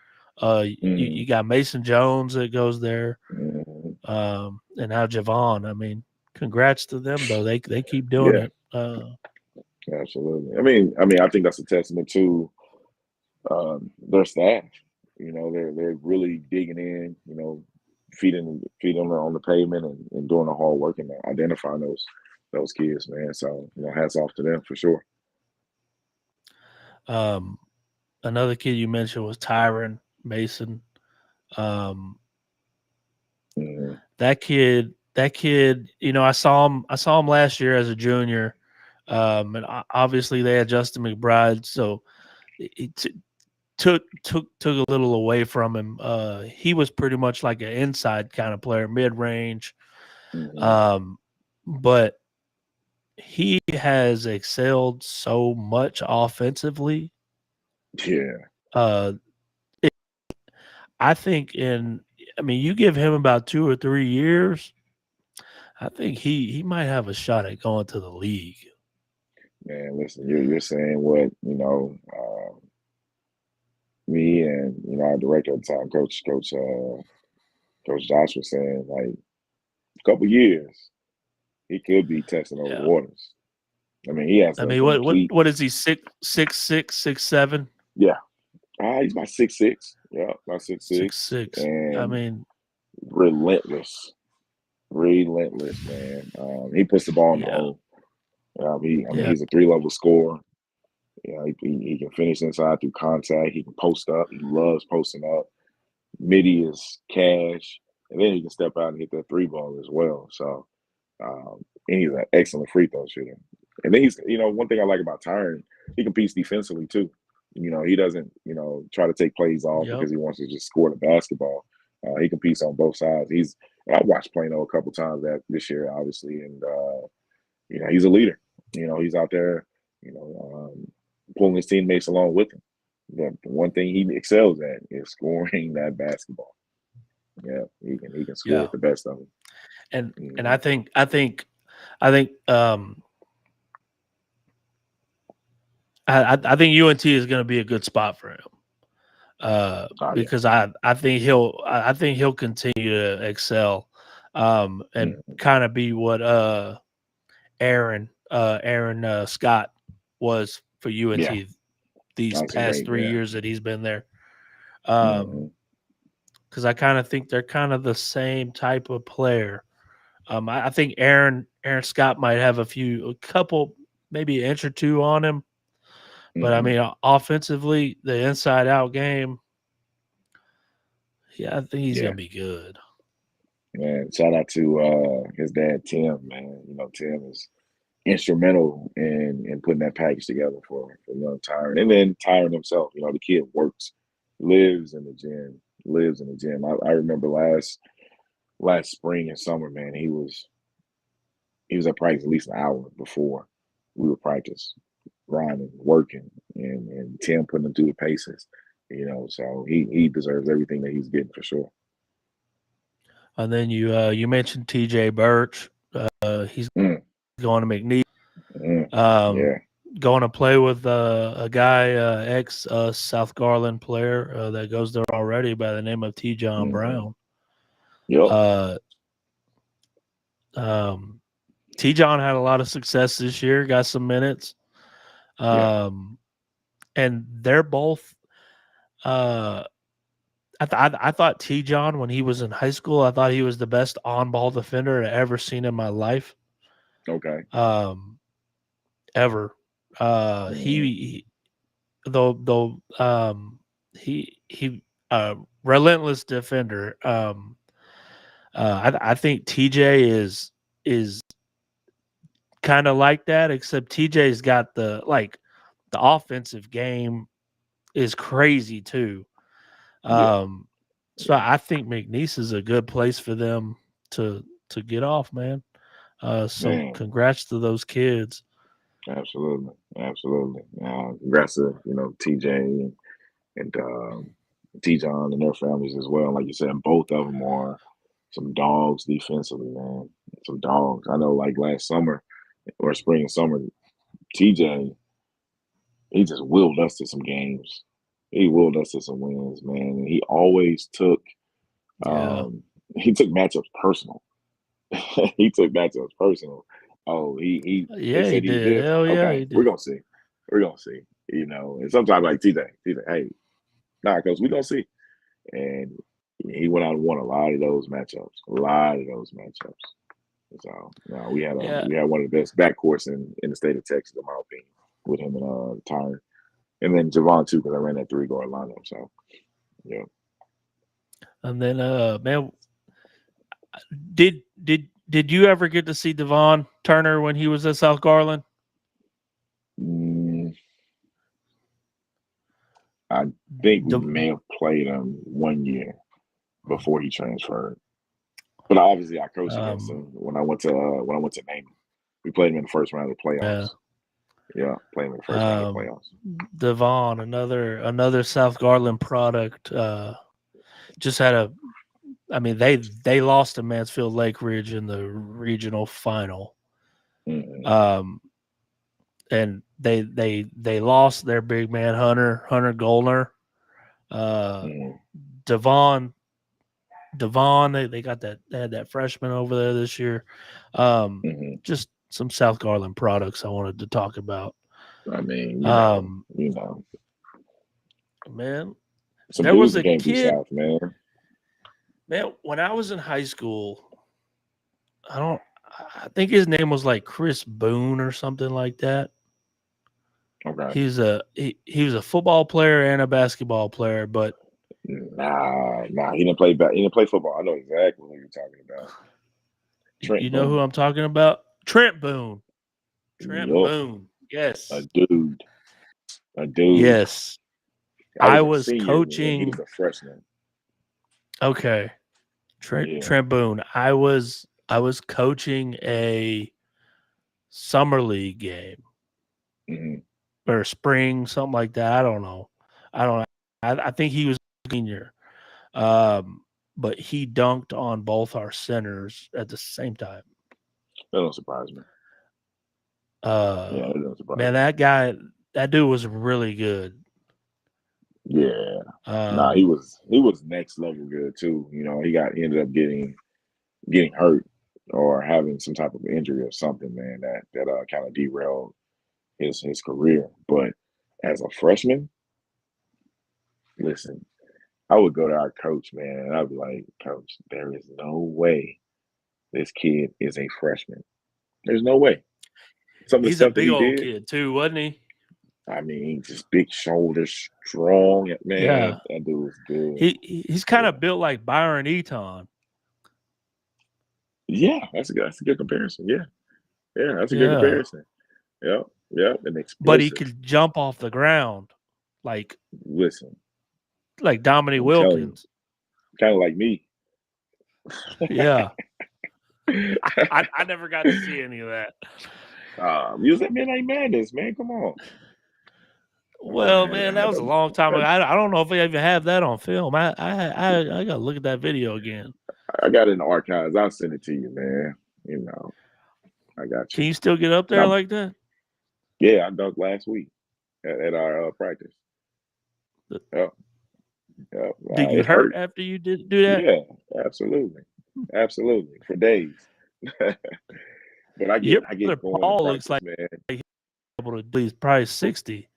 You got Mason Jones that goes there, Mhm. and now Javon. I mean, congrats to them though. They keep doing Yeah, it. absolutely. I think that's a testament to their staff. They're really digging in. Feeding them on the pavement and doing the hard work and identifying those kids, man. So hats off to them for sure. Um, Another kid you mentioned was Tyron Mason. Um, Hmm. that kid, I saw him last year as a junior. And obviously they had Justin McBride, so it took a little away from him. He was pretty much like an inside kind of player, mid range. Hmm. But he has excelled so much offensively. Yeah, Uh, I think you give him about 2 or 3 years, I think he might have a shot at going to the league. man. Listen, you're saying what me and our director at the time, Coach Josh was saying. Like a couple years, he could be testing those Yeah. waters. He has I a mean, complete. what is he, 6'7"? Yeah, he's about 6'6". Yeah, about 6'6", 6'6". I and mean, relentless, relentless, man. He puts the ball in the yeah, hole. yeah, He's a 3-level scorer. He can finish inside through contact. He can post up. He loves posting up. Midi is cash, and then he can step out and hit that 3 ball as well. So, and he's an excellent free throw shooter. And then one thing I like about Tyron, he competes defensively too. He doesn't, try to take plays off yep, because he wants to just score the basketball. He competes on both sides. And I watched Plano a couple times this year, obviously, and he's a leader. He's out there, pulling his teammates along with him. The one thing he excels at is scoring that basketball. Yeah, he can score yeah. with the best of them. And Mhm. I think UNT is going to be a good spot for him. Oh yeah. Because I think he'll continue to excel, and Mhm. kind of be what Aaron Scott was for Yeah, UNT these that's a past great. 3 years that he's been there. Mhm. Because I kind of think they're kind of the same type of player. I think Aaron Scott might have a couple, maybe an inch or two on him, but I Mhm. mean, offensively, the inside out game, yeah, I think he's Yeah, gonna be good. man. Shout out to his dad Tim, man. Tim is instrumental in putting that package together for young Tyron, and then Tyron himself. The kid works, lives in the gym, lives in the gym. I remember last spring and summer, man. He was at practice at least an hour before we would practice, grinding, working, and Tim putting him through the paces. So he deserves everything that he's getting for sure. And then you mentioned T.J. Birch. He's Mm, going to McNeese. mm, Um, yeah. Going to play with a guy, ex South Garland player that goes there already by the name of T. John Hmm. Brown. Yep. Uh, T. John had a lot of success this year, got some minutes. Yeah. Um, and they're both. I thought T. John when he was in high school, I thought he was the best on ball defender I ever seen in my life. Okay. Ever. Mhm. He though he relentless defender. I think TJ is kind of like that, except TJ's got the offensive game is crazy too. Yeah. So I think McNeese is a good place for them to get off, man. So Man. congrats to those kids. Absolutely. Absolutely. Congrats to, TJ and T-John and their families as well. Like you said, both of them are some dogs defensively, man. Some dogs. I know, like last summer or spring and summer, TJ, he just willed us to some games. He willed us to some wins, man. And he always took Yeah, matchups personal. He took matchups personal. Oh, they yeah, he said he's did. this. Hell yeah, Okay, he we're did. gonna see. We're gonna see. And sometimes like TJ, hey, nah, because we gonna see. And he went out and won a lot of those matchups. A lot of those matchups. So Yeah, we had one of the best backcourts in the state of Texas, in my opinion, with him and Tyron. And then Javon too, because I ran that 3-guard lineup. So yeah. and then man, did you ever get to see Devon Turner when he was at South Garland? Mm, I think we De- may have played him 1 year before he transferred. But obviously, I coached against him when I went to Navy. We played him in the first round of the yeah, playoffs. Yeah, played him in the first round of the playoffs. Devon, another South Garland product. Just had a. I mean, they lost to Mansfield Lake Ridge in the regional final. Mm-hmm. And they lost their big man Hunter Goldner. Mm-hmm. Devon, they got that, they had that freshman over there this year. Mm-hmm. Just some South Garland products I wanted to talk about. I mean, Man, some there dudes was that a came through kid, South, man. man, when I was in high school, I think his name was like Chris Boone or something like that. Okay. He was a football player and a basketball player, but Nah, he didn't play back. He didn't play football. I know exactly what you're talking about. Trent you know who Boone. I'm talking about? Trent Boone. Trent Yup. Boone. A Yes. dude. A dude. Yes. I I was a was senior and he was coaching. a freshman. Okay. Yeah. Trent Boone. I was coaching a summer league game Mm-hmm. or spring, something like that. I don't know. I don't I think he was a senior. But he dunked on both our centers at the same time. That don't surprise me. Yeah, that doesn't surprise Man, me. that dude was really good. Yeah. Nah, he Um, was next level good too. He ended up getting hurt or having some type of injury or something, man, that kind of derailed his career. But as a freshman, listen, I would go to our coach, man, and I'd be like, Coach, there is no way this kid is a freshman. There's no way. Some of the he's a stuff that big he old did, kid too, wasn't he? I mean, just big shoulders, strong. Man, Yeah. that dude was good. He's kind Yeah. of built like Byron Eaton. Yeah, that's a good comparison. Yeah. Yeah, that's a good Yeah. comparison. Yep. Yep. And But he explosive. could jump off the ground like Listen, Dominique I'm telling you, Wilkins. kind of like me. Yeah. I never got to see any of that. You was at Midnight Madness, man. Come on. Come on, Well, man, that man. was a long time ago. I don't know if we even have that on film. I gotta look at that video again. I got it in the archives. I'll send it to you, man. I got Can you. you still get up there Now, like that? yeah, I dunked last week at our practice. Yep. Yep. Did you It hurt hurt. after you did do that? Yeah, absolutely. Absolutely. For days. But I Your brother get going to Paul looks practice, like man. he's able to. He's probably 60.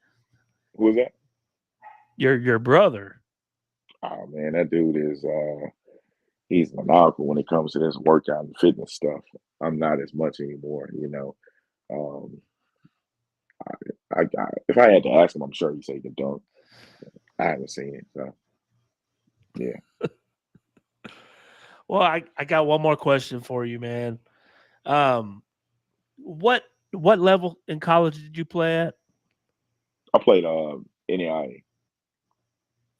Who is that? Your brother. Oh man, that dude is he's maniacal when it comes to this workout and fitness stuff. I'm not as much anymore, you know. Um, if I had to ask him, I'm sure he'd say he could dunk. I haven't seen it, so yeah. Well, I got one more question for you, man. Um, what what level in college did you play at? I played NAIA,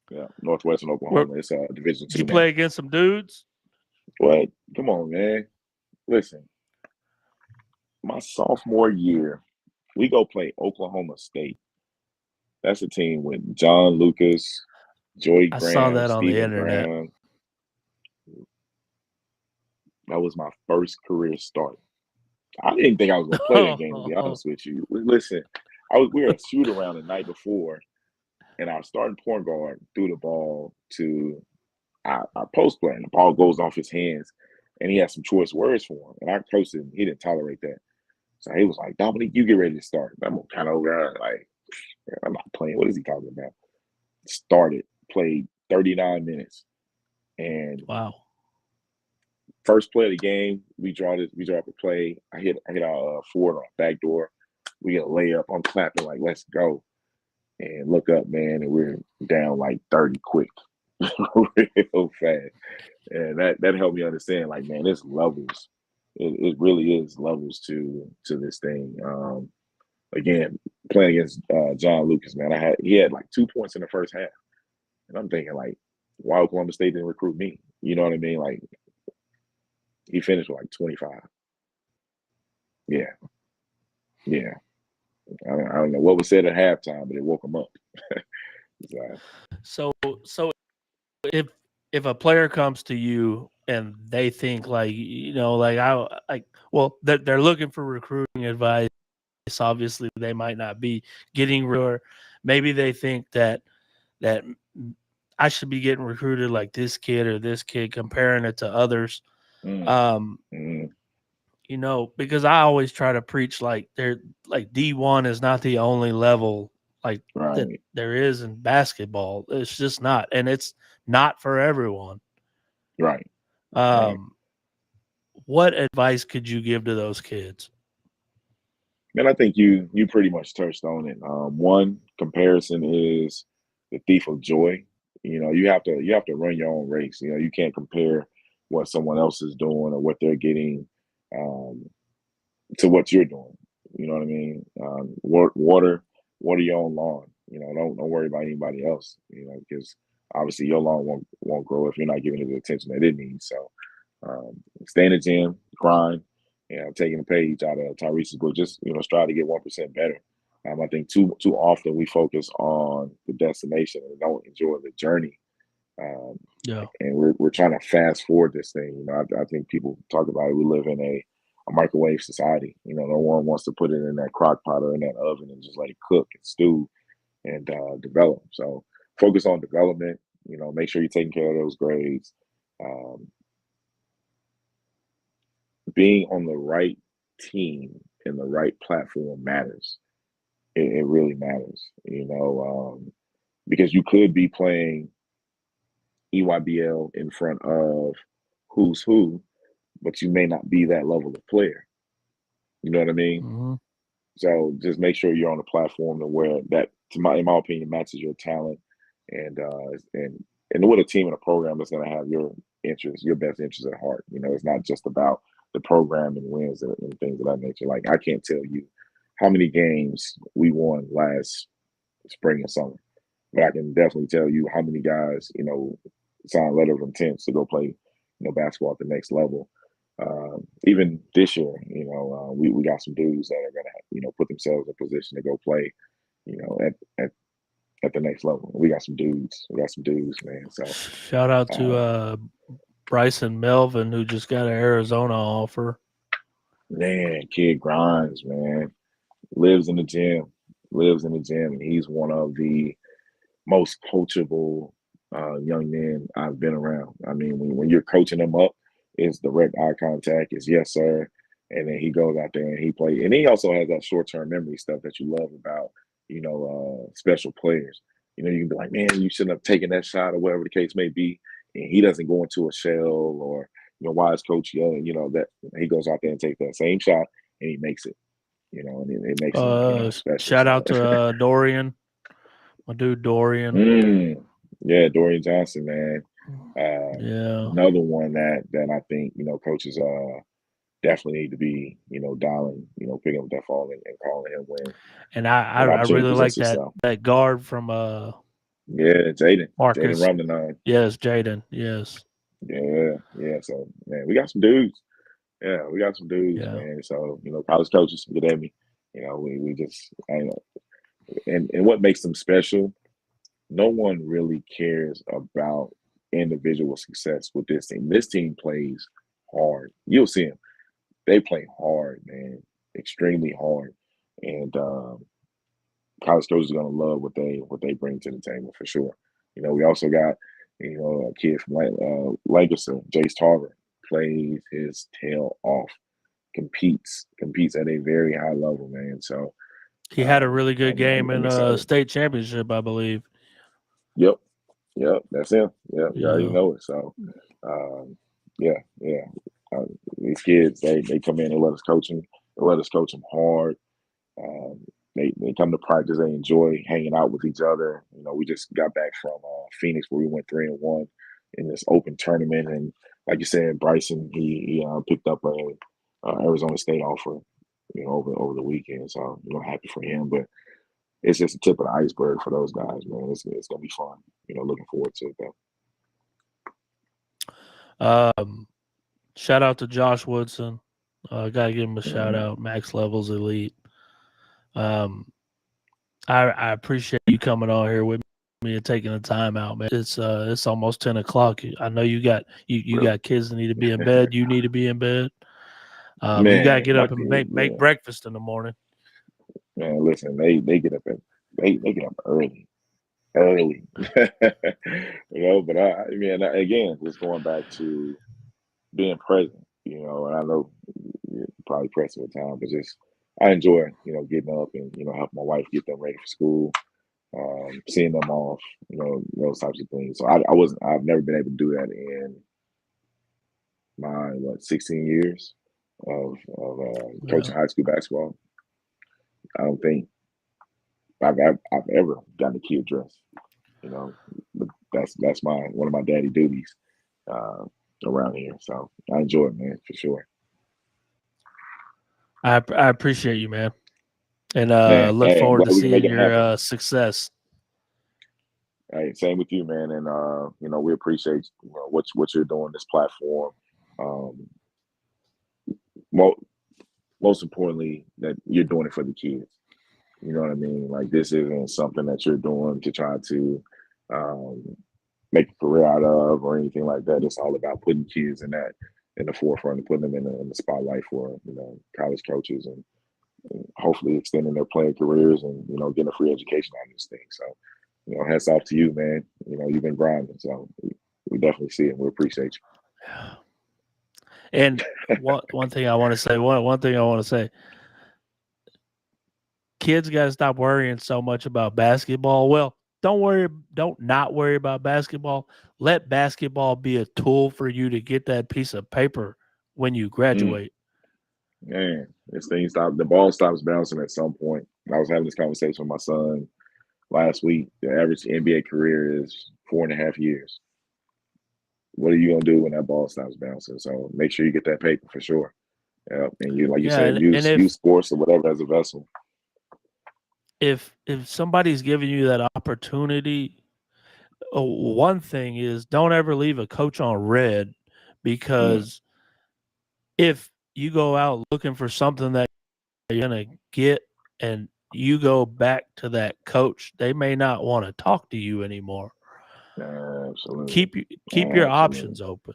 yeah, Northwestern Where Oklahoma. It's Division did you two now. play against some dudes? But come on, man. Listen, my sophomore year, we go play Oklahoma State. That's a team with John Lucas, Joey I saw Graham, that on the Stephen internet. Brown. That was my first career start. I didn't think I was gonna play that game, to be honest with you. Listen, we were a shoot around the night before, and our starting point guard threw the ball to our post player, and the ball goes off his hands, and he had some choice words for him. And our coach he didn't tolerate that. So he was like, Dominique, you get ready to start. I'm kind of over like, I'm not playing. What is he talking about? Started, played 39 minutes. And Wow. first play of the game, we draw up a play. I hit our forward on a back door. We get a layup. I'm clapping like, let's go. And look up, man, and we're down like 30 quick. Real fast. And that helped me understand, like, man, there's levels. It really is levels to this thing. Again, playing against John Lucas, man, he had like 2 points in the first half, and I'm thinking like, why Oklahoma State didn't recruit me? You know what I mean? Like, he finished with like 25. Yeah, yeah. I don't know what was said at halftime, but it woke him up. So if a player comes to you and they think like they're looking for recruiting advice. Obviously, they might not be getting, or maybe they think that I should be getting recruited like this kid or this kid, comparing it to others. Mm. Because I always try to preach like D1 is not the only level that there is in basketball. It's just not, and it's not for everyone. Right. What advice could you give to those kids? Man, I think you pretty much touched on it. One, comparison is the thief of joy. You have to run your own race. You can't compare what someone else is doing or what they're getting to what you're doing. You know what I mean? Water your own lawn. Don't worry about anybody else. Because obviously your lawn won't grow if you're not giving it the attention that it needs. So stay in the gym, grind. Taking a page out of Tyrese's book, just strive to get 1% better. I think too often we focus on the destination and don't enjoy the journey. And we're trying to fast forward this thing. I think people talk about it. We live in a microwave society. No one wants to put it in that crock pot or in that oven and just let it cook and stew and develop. So focus on development. Make sure you're taking care of those grades. Being on the right team and the right platform matters. It really matters, because you could be playing EYBL in front of who's who, but you may not be that level of player. You know what I mean? Mm-hmm. So just make sure you're on a platform to where that, in my opinion, matches your talent and with a team and a program that's going to have your interests, your best interests at heart. It's not just about the program and wins and things of that nature. Like, I can't tell you how many games we won last spring and summer, but I can definitely tell you how many guys, signed letter of intent to go play, basketball at the next level. Even this year, we got some dudes that are gonna, put themselves in position to go play, at the next level. We got some dudes. Man. So shout out to Bryson Melvin, who just got an Arizona offer. Man, kid grinds, man. Lives in the gym, and he's one of the most coachable young men I've been around. I mean, when you're coaching him up, it's direct eye contact, it's yes, sir. And then he goes out there and he plays. And he also has that short-term memory stuff that you love about special players. You can be like, man, you shouldn't have taken that shot or whatever the case may be. And he doesn't go into a shell or, why is coach yelling, that he goes out there and takes that same shot and he makes it, and it makes him, special. Shout So. out to Dorian, my dude Dorian. Yeah, Dorian Johnson, man. Yeah. Another one that I think, coaches definitely need to be, dialing, picking up that phone and calling him when. And I really like that guard from Jaden. Marcus. Jaden Rumney. Yes, Jaden. Yes. Yeah. So man, we got some dudes. Yeah, we got some dudes, man. So, college coaches get at me. We just and what makes them special, no one really cares about individual success with this team. This team plays hard. You'll see them. They play hard, man, extremely hard. And college coaches are gonna love what they bring to the table for sure. We also got a kid from Lancaster, Jace Tarver, plays his tail off, competes at a very high level, man. So he had a really good game in a state championship, I believe. Yep, that's him. Yep, you already know it. So, these kids, they come in and let us coach them. They let us coach them hard. They come to practice. They enjoy hanging out with each other. We just got back from Phoenix where we went 3-1 in this open tournament, and like you said, Bryson he picked up a Arizona State offer, over the weekend. So happy for him, but it's just the tip of the iceberg for those guys, man. It's gonna be fun. Looking forward to it though. Shout out to Josh Woodson. Gotta give him a shout out. Max Levels Elite. I appreciate you coming on here with me and taking the time out, man. It's almost 10 o'clock. I know you got got kids that need to be in bed. You need to be in bed. Man, you gotta get up and make breakfast in the morning. Man, listen, they get up they get up early. But again, just going back to being present, and I know you're probably pressed with time, but just I enjoy, getting up and, help my wife get them ready for school, seeing them off, those types of things. So I've never been able to do that in my 16 years of coaching high school basketball. I don't think I've ever gotten a kid dressed. But that's one of my daddy duties around here. So I enjoy it, man, for sure. I appreciate you, man, and look forward to seeing your success. Hey, same with you, man, and we appreciate what you're doing this platform. Most importantly, that you're doing it for the kids. You know what I mean? Like, this isn't something that you're doing to try to make a career out of or anything like that. It's all about putting kids in the forefront and putting them in the spotlight for college coaches and hopefully extending their playing careers and getting a free education out of this thing. So hats off to you, man. You've been grinding, so we definitely see it. We appreciate you. And one thing I want to say, kids got to stop worrying so much about basketball. Well, don't not worry about basketball. Let basketball be a tool for you to get that piece of paper when you graduate. Man, the ball stops bouncing at some point. I was having this conversation with my son last week. The average NBA career is 4.5 years. What are you gonna do when that ball stops bouncing? So make sure you get that paper for sure. Yeah, and you said, use sports or whatever as a vessel. If somebody's giving you that opportunity, one thing is don't ever leave a coach on red, because if you go out looking for something that you're gonna get and you go back to that coach, they may not want to talk to you anymore. Absolutely. Keep your options open.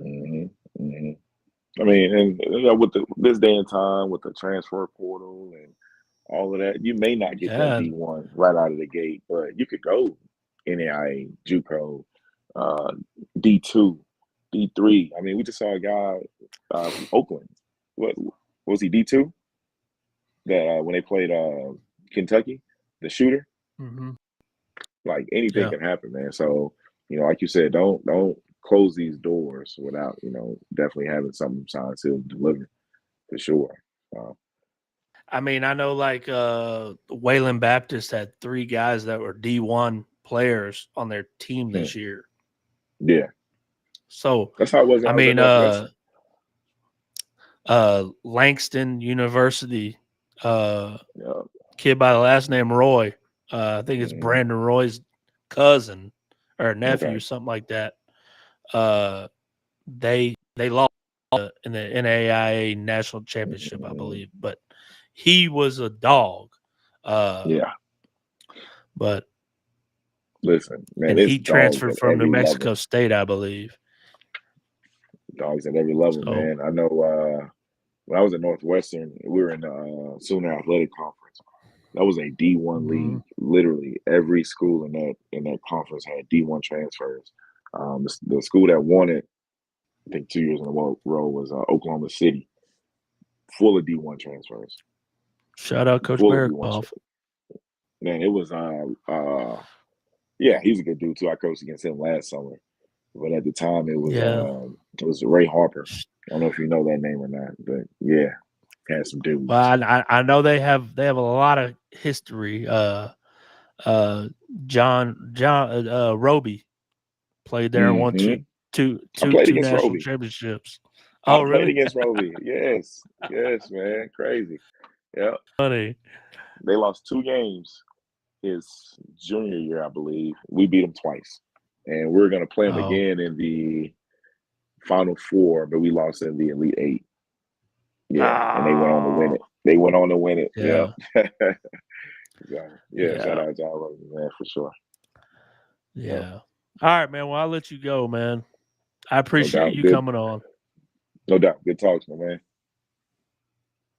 Mm-hmm. Mm-hmm. I mean, and with this day and time, with the transfer portal and all of that, you may not get that D1 right out of the gate, but you could go NAIA, JUCO, D2, D3. I mean, we just saw a guy from Oakland. What was he, D2? That when they played Kentucky, the shooter. Mm-hmm. Like anything Yeah. can happen, man. So, like you said, don't close these doors without, definitely having something signed to deliver for sure. I mean, I know like Waylon Baptist had 3 guys that were D1 players on their team this year. Yeah. So That's how it was. I I was at mean, Northwestern. Langston University, Yeah. kid by the last name Roy. I think it's Mhm. Brandon Roy's cousin or nephew, Okay. something like that. They lost in the NAIA national championship, I believe, but he was a dog. Yeah. But Listen, man, and it's he dogs transferred at from New every Mexico level. State, I believe. Dogs at every level, So man. I know when I was at Northwestern, we were in the Sooner Athletic Conference. That was a D1 league. Literally every school in that conference had D1 transfers. The school that won it, I think 2 years in a row, was Oklahoma City, full of D1 transfers. shout out Coach Full of D1 Barikoff. Man, it was yeah, he's a good dude too. I coached against him last summer. But at the time it was Ray Harper. I don't know if you know that name or not, but yeah, had some dudes. Well, I know they have a lot of history. John Roby played there and won two I played against national Roby. championships. I Oh, played really? against Roby. Yes, man, crazy. Yeah, Funny. they lost 2 games his junior year, I believe. We beat them twice, and we're gonna play them again in the Final Four, but we lost in the Elite 8. Yeah, and they went on to win it. Yeah. Yeah, shout out John Roby, man, for sure. Yeah. All right, man. Well, I'll let you go, man. I appreciate you Good. coming on. No doubt. Good talks, my man.